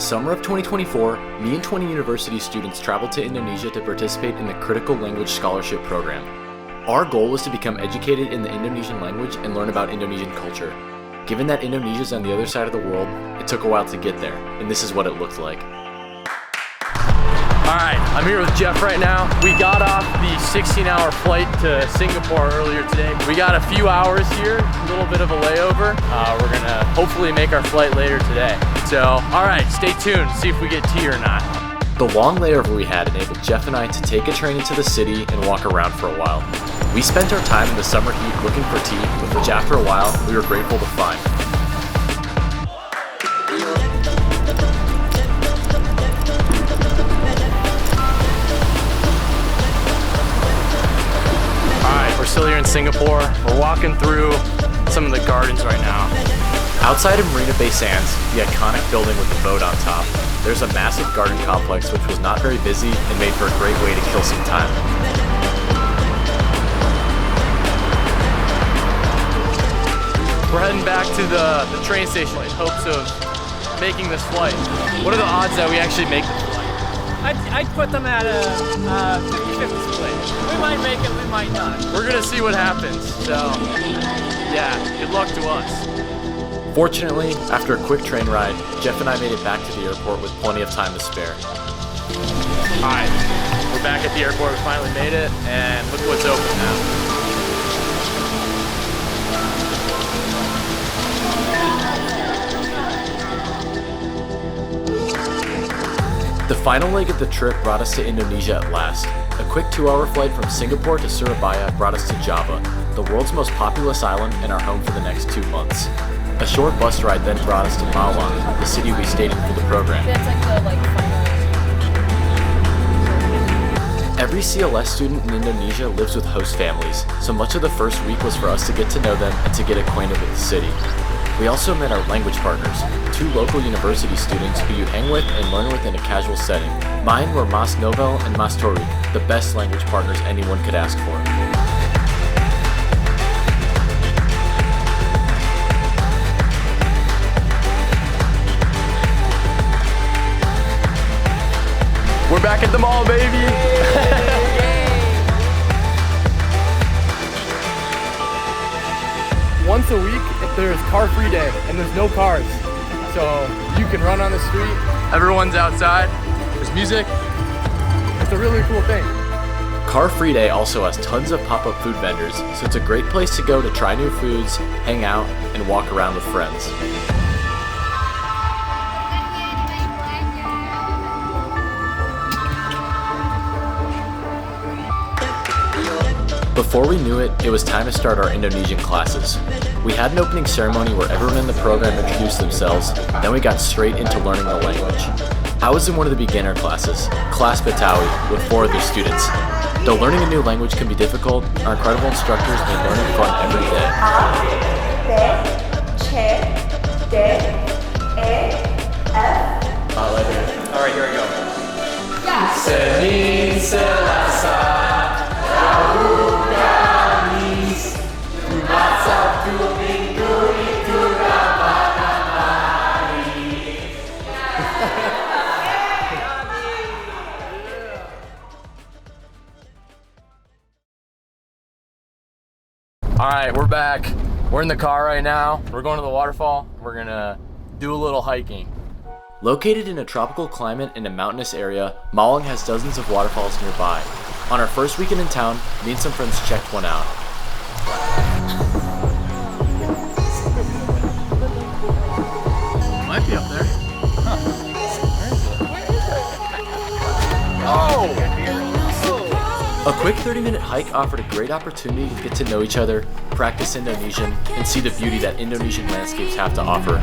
summer of 2024, me and 20 university students traveled to Indonesia to participate in the Critical Language Scholarship program. Our goal was to become educated in the Indonesian language and learn about Indonesian culture. Given that Indonesia is on the other side of the world, it took a while to get there, and this is what it looked like. Alright, I'm here with Jeff right now. We got off the 16-hour flight to Singapore earlier today. We got a few hours here, a little bit of a layover. We're gonna hopefully make our flight later today. So, alright, stay tuned, see if we get tea or not. The long layover we had enabled Jeff and I to take a train into the city and walk around for a while. We spent our time in the summer heat looking for tea, which after a while, we were grateful to find. We're still here in Singapore. We're walking through some of the gardens right now. Outside of Marina Bay Sands, the iconic building with the boat on top, there's a massive garden complex which was not very busy and made for a great way to kill some time. We're heading back to the train station in hopes of making this flight. What are the odds that we actually make the flight? I'd put them at a 50-50 split. We might make it, we might not. We're gonna see what happens, so yeah, good luck to us. Fortunately, after a quick train ride, Jeff and I made it back to the airport with plenty of time to spare. Alright, we're back at the airport, we finally made it, and look what's open now. The final leg of the trip brought us to Indonesia at last. A quick 2-hour flight from Singapore to Surabaya brought us to Java, the world's most populous island and our home for the next 2 months. A short bus ride then brought us to Malang, the city we stayed in for the program. Every CLS student in Indonesia lives with host families, so much of the first week was for us to get to know them and to get acquainted with the city. We also met our language partners, 2 local university students who you hang with and learn with in a casual setting. Mine were Mas Novel and Mas Torik, the best language partners anyone could ask for. We're back at the mall, baby! Once a week, there's car-free day, and there's no cars. So you can run on the street, everyone's outside, there's music. It's a really cool thing. Car-free day also has tons of pop-up food vendors, so it's a great place to go to try new foods, hang out, and walk around with friends. Before we knew it, it was time to start our Indonesian classes. We had an opening ceremony where everyone in the program introduced themselves, then we got straight into learning the language. I was in one of the beginner classes, Class Betawi, with 4 other students. Though learning a new language can be difficult, our incredible instructors made learning fun every day. Alright, here we go. Senin Selasa, Rabu Kamis, Jumat Sabtu Minggu itu dapat hari. Alright, we're back. We're in the car right now. We're going to the waterfall. We're gonna do a little hiking. Located in a tropical climate in a mountainous area, Malang has dozens of waterfalls nearby. On our first weekend in town, me and some friends checked one out. Might be up there. Huh. Oh! A quick 30-minute hike offered a great opportunity to get to know each other, practice Indonesian, and see the beauty that Indonesian landscapes have to offer.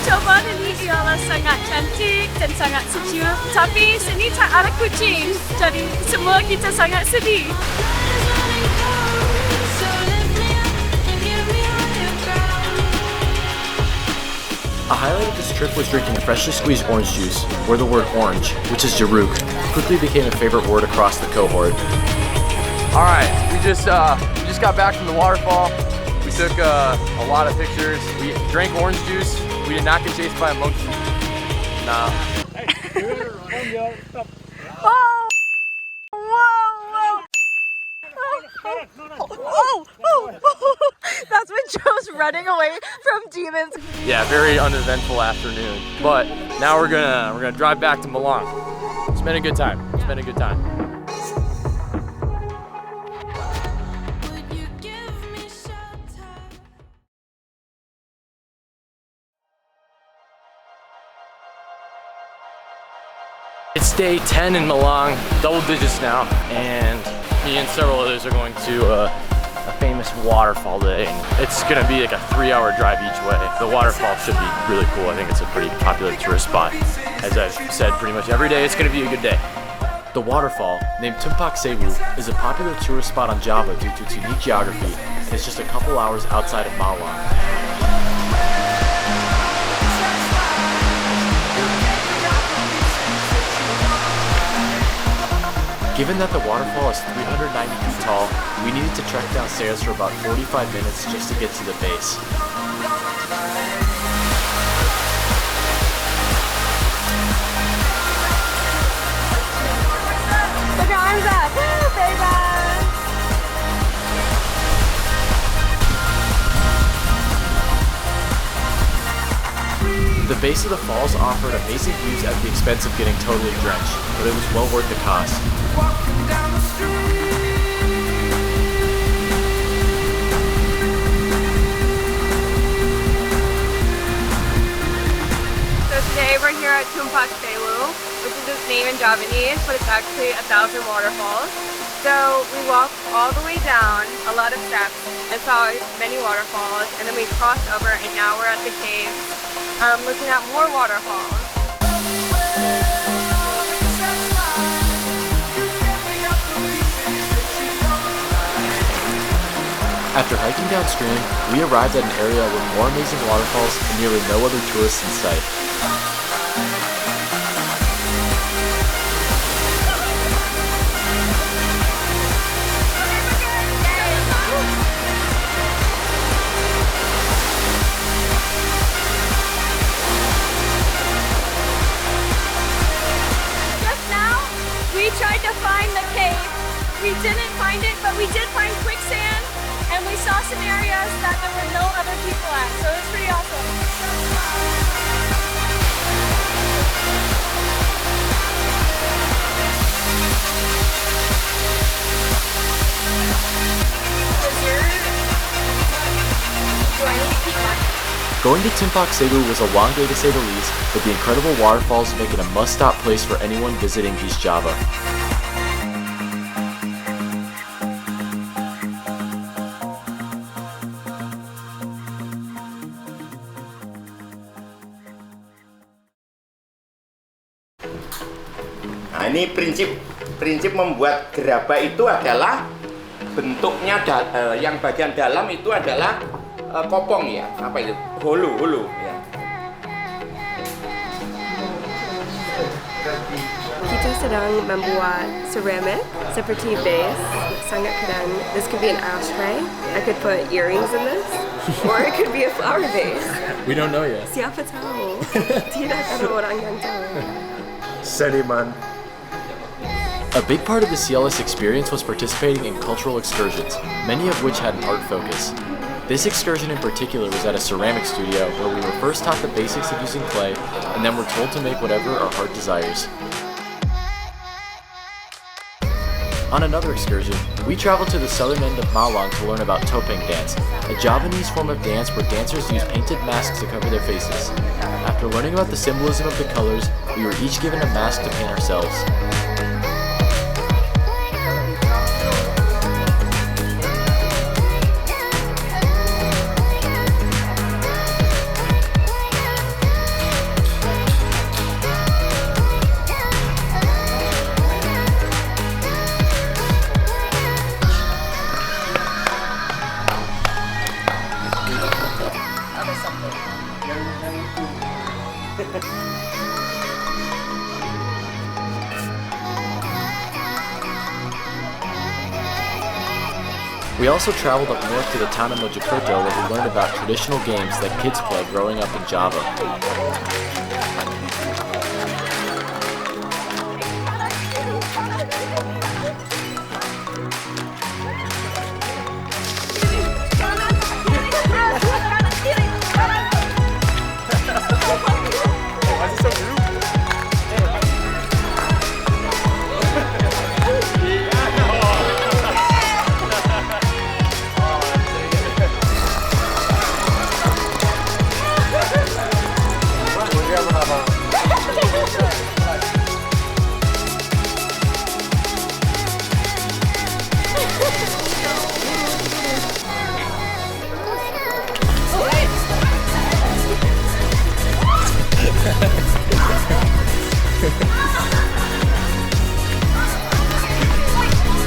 Coba ini ialah sangat cantik dan sangat sejuk. Tapi sini tak ada kucing, jadi semua kita sangat sedih. A highlight of this trip was drinking freshly squeezed orange juice, where the word orange, which is jaruk, quickly became a favorite word across the cohort. All right, we just got back from the waterfall. We took a lot of pictures. We drank orange juice. We did not get chased by a monkey. Nah. Oh! Whoa! That's when Joe's running away from demons. Yeah, very uneventful afternoon. But now we're gonna drive back to Malang. It's been a good time. It's been a good time. It's day 10 in Malang, double digits now, and me and several others are going to a famous waterfall today. It's gonna be like a 3-hour drive each way. The waterfall should be really cool. I think it's a pretty popular tourist spot. As I've said pretty much every day, it's gonna be a good day. The waterfall, named Tumpak Sewu, is a popular tourist spot on Java due to its unique geography, and it's just a couple hours outside of Malang. Given that the waterfall is 390 feet tall, we needed to trek down stairs for about 45 minutes just to get to the base. Put your arms up! Woo, baby! The base of the falls offered amazing views at the expense of getting totally drenched, but it was well worth the cost. So today we're here at Tumpak Sewu, which is its name in Javanese, but it's actually 1,000 waterfalls. So we walked all the way down a lot of steps and saw many waterfalls, and then we crossed over and now we're at the cave looking at more waterfalls. After hiking downstream, we arrived at an area with more amazing waterfalls and nearly no other tourists in sight. Just now, we tried to find the cave. We didn't find it, but we did find quicksand. And we saw some areas that there were no other people at, so it was pretty awesome. Going to Tumpak Sewu was a long day to say the least, but the incredible waterfalls make it a must-stop place for anyone visiting East Java. Nah, ini prinsip membuat gerabah itu adalah bentuknya yang bagian dalam itu adalah kopong ya, apa itu? Hulu ya. Kita sedang membuat ceramic seperti vase, sangat keren. This could be an ashtray. I could put earrings in this, or it could be a flower vase. We don't know yet. Siapa tahu? Tidak ada orang yang tahu. Seniman. A big part of the CLS experience was participating in cultural excursions, many of which had an art focus. This excursion in particular was at a ceramic studio where we were first taught the basics of using clay and then were told to make whatever our heart desires. On another excursion, we traveled to the southern end of Malang to learn about topeng dance, a Javanese form of dance where dancers use painted masks to cover their faces. After learning about the symbolism of the colors, we were each given a mask to paint ourselves. We also traveled up north to the town of Mojokerto where we learned about traditional games that kids play growing up in Java.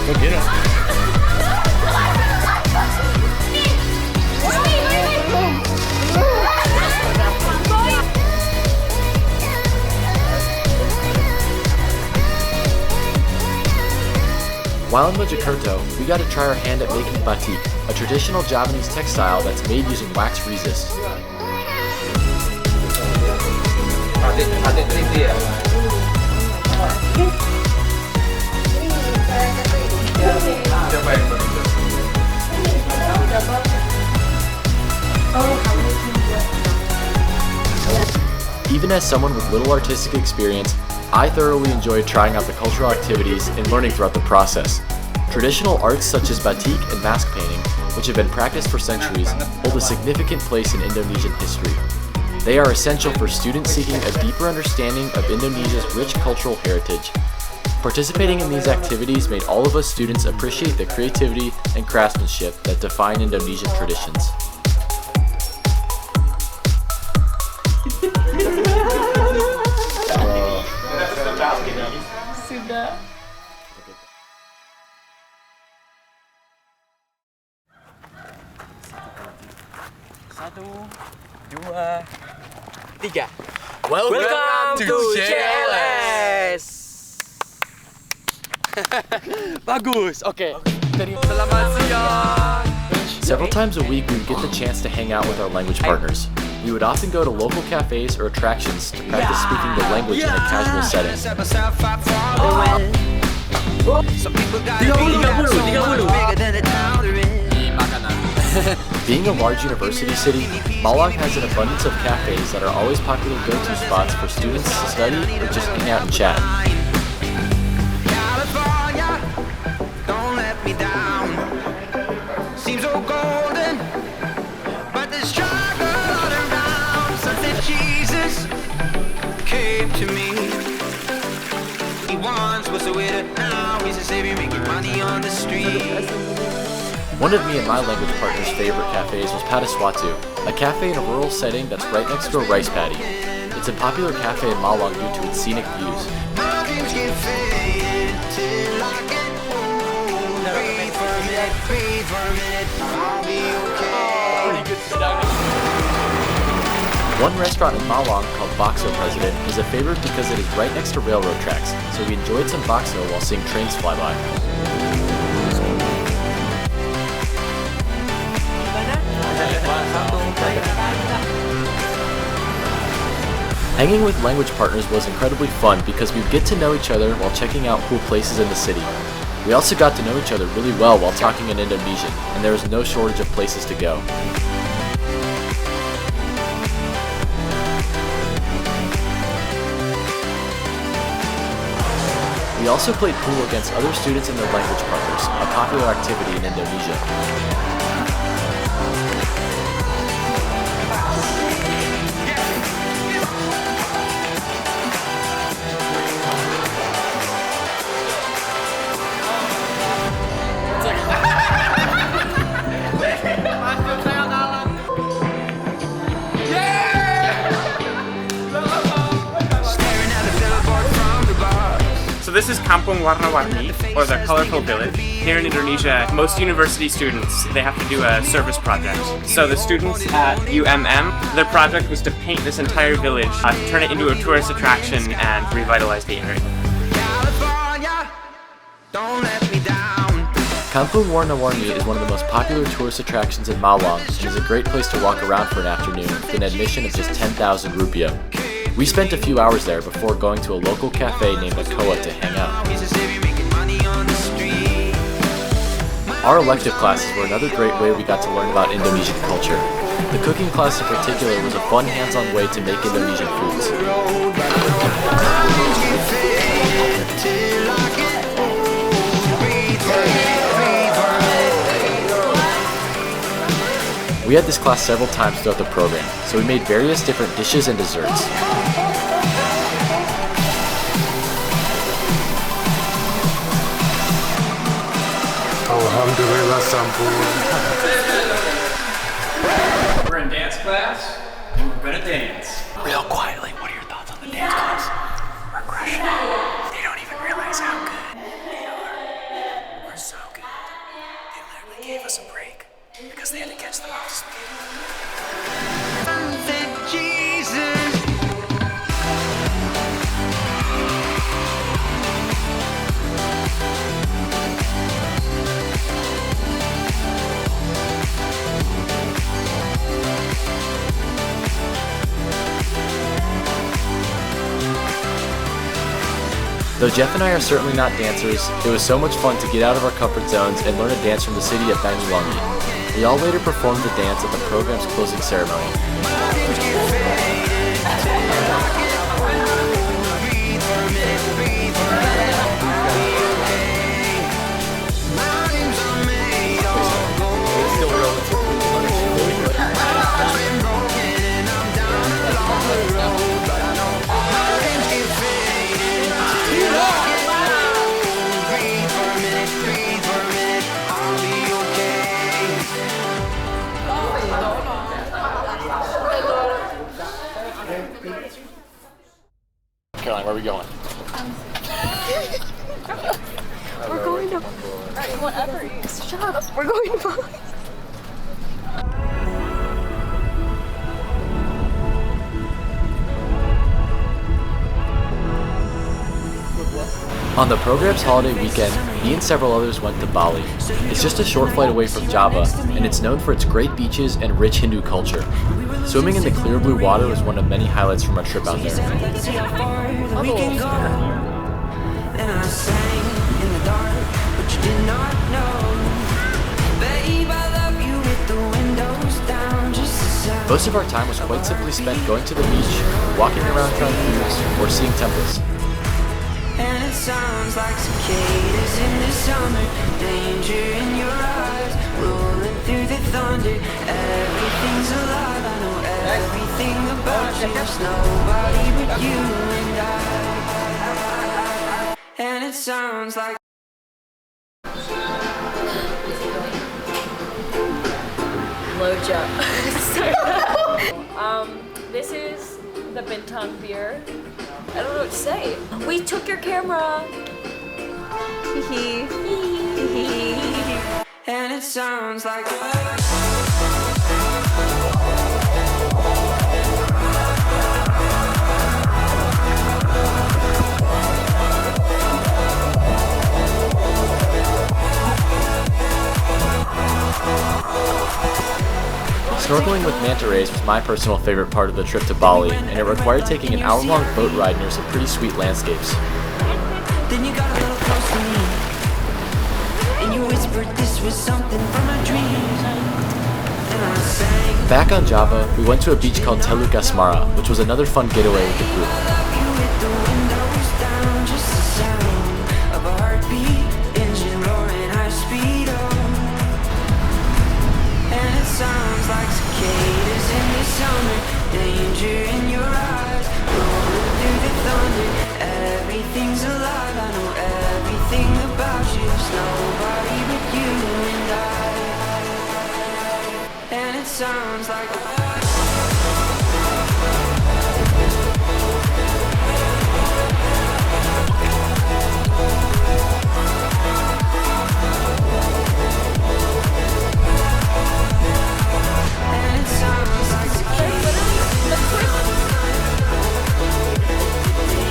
Go get him. While in Mojokerto, we got to try our hand at making batik, a traditional Javanese textile that's made using wax resist. Even as someone with little artistic experience, I thoroughly enjoyed trying out the cultural activities and learning throughout the process. Traditional arts such as batik and mask painting, which have been practiced for centuries, hold a significant place in Indonesian history. They are essential for students seeking a deeper understanding of Indonesia's rich cultural heritage. Participating in these activities made all of us students appreciate the creativity and craftsmanship that define Indonesian traditions. Sudah. Satu, dua, tiga. Welcome to CLS. Bagus. Oke. Selamat siang. Several times a week, we would get the chance to hang out with our language partners. We would often go to local cafes or attractions to practice speaking the language in a casual setting. Being a large university city, Malang has an abundance of cafes that are always popular go-to spots for students to study or just hang out and chat. To me, he once was a widow, now he's a savior making money on the street. One of me and my language partner's favorite cafes was Padaswatu, a cafe in a rural setting that's right next to a rice paddy. It's a popular cafe in Malang due to its scenic views. My dreams get faded till I get home. Breathe for a minute, I'll be okay. One restaurant in Malang called Bakso President is a favorite because it is right next to railroad tracks, so we enjoyed some bakso while seeing trains fly by. Hanging with language partners was incredibly fun because we'd get to know each other while checking out cool places in the city. We also got to know each other really well while talking in Indonesian, and there was no shortage of places to go. We also played pool against other students and their language partners, a popular activity in Indonesia. This is Kampung Warna-Warni, or the Colorful Village. Here in Indonesia, most university students, they have to do a service project. So the students at UMM, their project was to paint this entire village, turn it into a tourist attraction, and revitalize the area. California, don't let me down. Kampung Warna-Warni is one of the most popular tourist attractions in Malang and is a great place to walk around for an afternoon with an admission of just 10,000 rupiah. We spent a few hours there before going to a local cafe named Akoa to hang out. Our elective classes were another great way we got to learn about Indonesian culture. The cooking class in particular was a fun hands-on way to make Indonesian foods. We had this class several times throughout the program, so we made various different dishes and desserts. Alhamdulillah sampun. We're in dance class. We're gonna dance. Real quietly, what are your thoughts on the dance class? We're crushing it. They don't even realize how good they are. We're so good. They literally gave us a break because they had to catch them up to speed. Though Jeff and I are certainly not dancers, it was so much fun to get out of our comfort zones and learn a dance from the city of Banyuwangi. We all later performed the dance at the program's closing ceremony. Caroline, where are we going? We're going to... Whatever. Shut up. We're going to... On the program's holiday weekend, me and several others went to Bali. It's just a short flight away from Java, and it's known for its great beaches and rich Hindu culture. Swimming in the clear blue water was one of many highlights from our trip out there. Most of our time was quite simply spent going to the beach, walking around trying foods, or seeing temples. And it sounds like cicadas in the summer, danger in your eyes, rolling through the thunder. Everything's alive, I know everything about you. There's nobody but you and I. And it sounds like Loja. This is the Bintang beer. I don't know what to say. We took your camera. Hee hee. and it sounds like Snorkeling with manta rays was my personal favorite part of the trip to Bali, and it required taking an hour-long boat ride near some pretty sweet landscapes. then you got a little close to me, and you whispered this was something from a dream, and I sang. Back on Java, we went to a beach called Teluk Asmara, which was another fun getaway with the group. You with the windows down, just the sound of a heartbeat, engine roaring high speed on, and it sounds like cicadas in the summer, danger in your eyes, rolling through the thunder. Everything's alive, I know everything about you. There's nobody but you and I, and it sounds like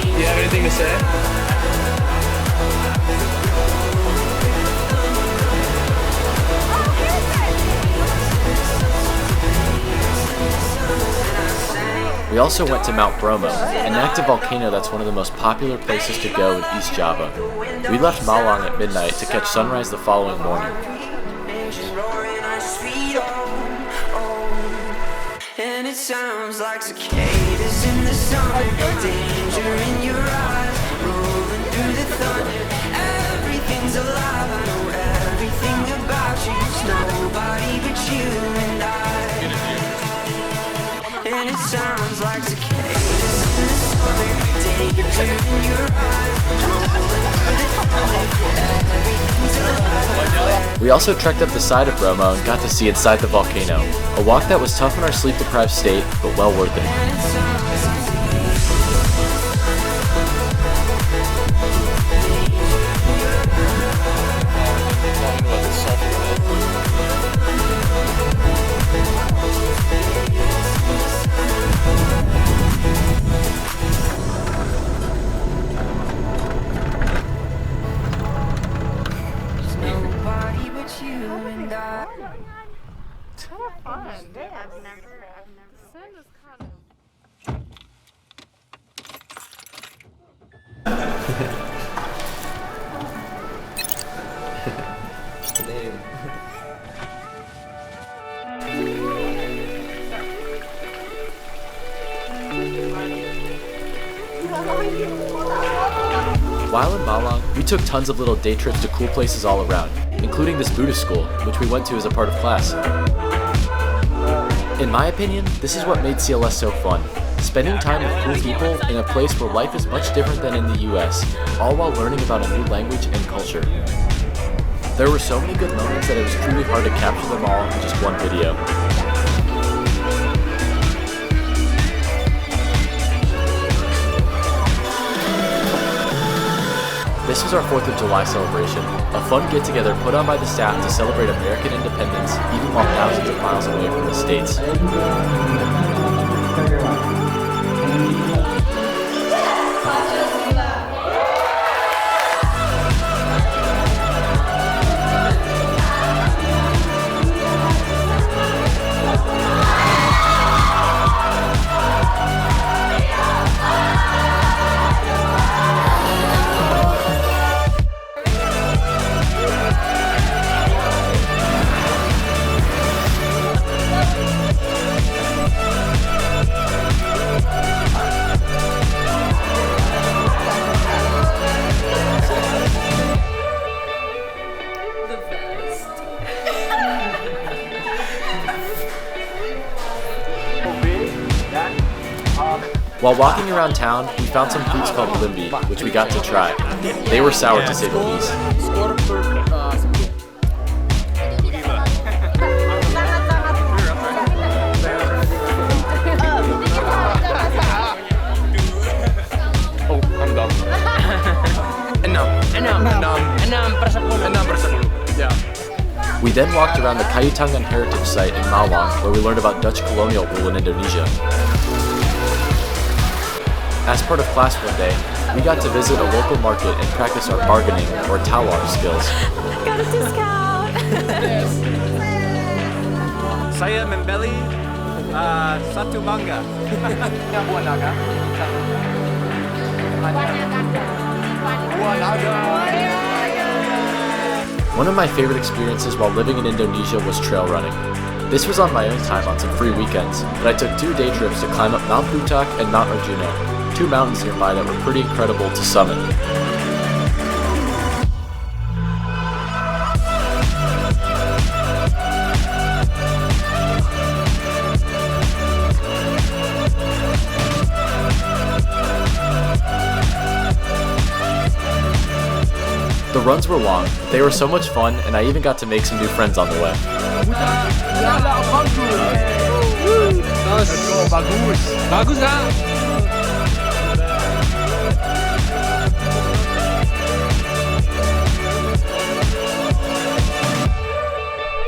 Do you have anything to say? We also went to Mount Bromo, an active volcano that's one of the most popular places to go in East Java. We left Malang at midnight to catch sunrise the following morning. And it sounds like cicadas in the summer, danger in your eyes, rolling through the thunder. Everything's alive, I know everything about you. It's nobody but you and I. And it sounds like cicadas in the summer, danger in your eyes, rolling through the thunder. Everything's alive. We also trekked up the side of Bromo and got to see inside the volcano, a walk that was tough in our sleep-deprived state, but well worth it. Nobody but you and I. While in Malang, we took tons of little day trips to cool places all around, including this Buddhist school, which we went to as a part of class. In my opinion, this is what made CLS so fun. Spending time with cool people in a place where life is much different than in the US, all while learning about a new language and culture. There were so many good moments that it was truly hard to capture them all in just one video. This was our 4th of July celebration, a fun get-together put on by the staff to celebrate American independence even while thousands of miles away from the States. While walking around town, we found some fruits called limbi, which we got to try. They were sour to say the least. Oh, I'm dumb. 6 Yeah. We then walked around the Kayutangan Heritage Site in Malang, where we learned about Dutch colonial rule in Indonesia. As part of class one day, we got to visit a local market and practice our bargaining or tawar skills. Got a discount! Saya membeli satu mangga. Buah naga. Buah naga. One of my favorite experiences while living in Indonesia was trail running. This was on my own time on some free weekends, but I took 2 day trips to climb up Mount Putak and Mount Arjuna, 2 mountains nearby that were pretty incredible to summit. The runs were long, but they were so much fun, and I even got to make some new friends on the way. Bagus ah.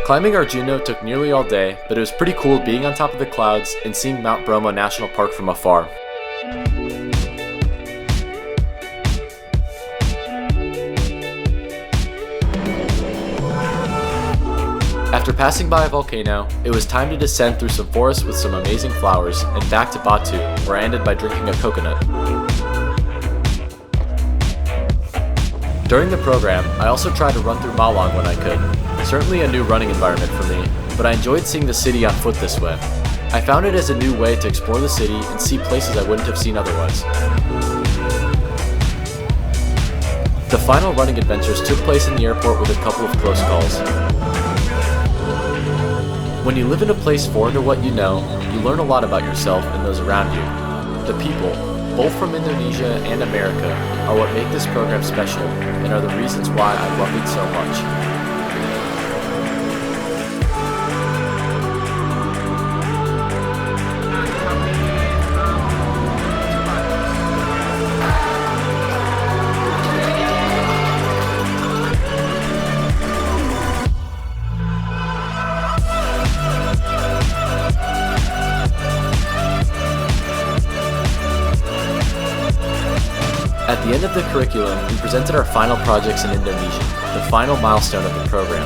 Climbing Arjuna took nearly all day, but it was pretty cool being on top of the clouds and seeing Mount Bromo National Park from afar. After passing by a volcano, it was time to descend through some forests with some amazing flowers and back to Batu, where I ended by drinking a coconut. During the program, I also tried to run through Malang when I could. Certainly a new running environment for me, but I enjoyed seeing the city on foot this way. I found it as a new way to explore the city and see places I wouldn't have seen otherwise. The final running adventures took place in the airport with a couple of close calls. When you live in a place foreign to what you know, you learn a lot about yourself and those around you. The people, both from Indonesia and America, are what make this program special and are the reasons why I love it so much. At the end of the curriculum, we presented our final projects in Indonesian, the final milestone of the program.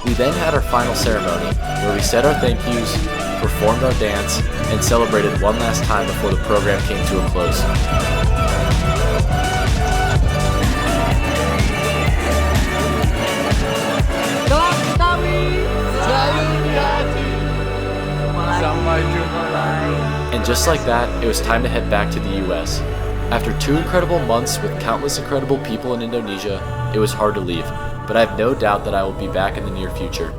We then had our final ceremony, where we said our thank yous, performed our dance, and celebrated one last time before the program came to a close. And just like that, it was time to head back to the US. After 2 incredible months with countless incredible people in Indonesia, it was hard to leave, but I have no doubt that I will be back in the near future.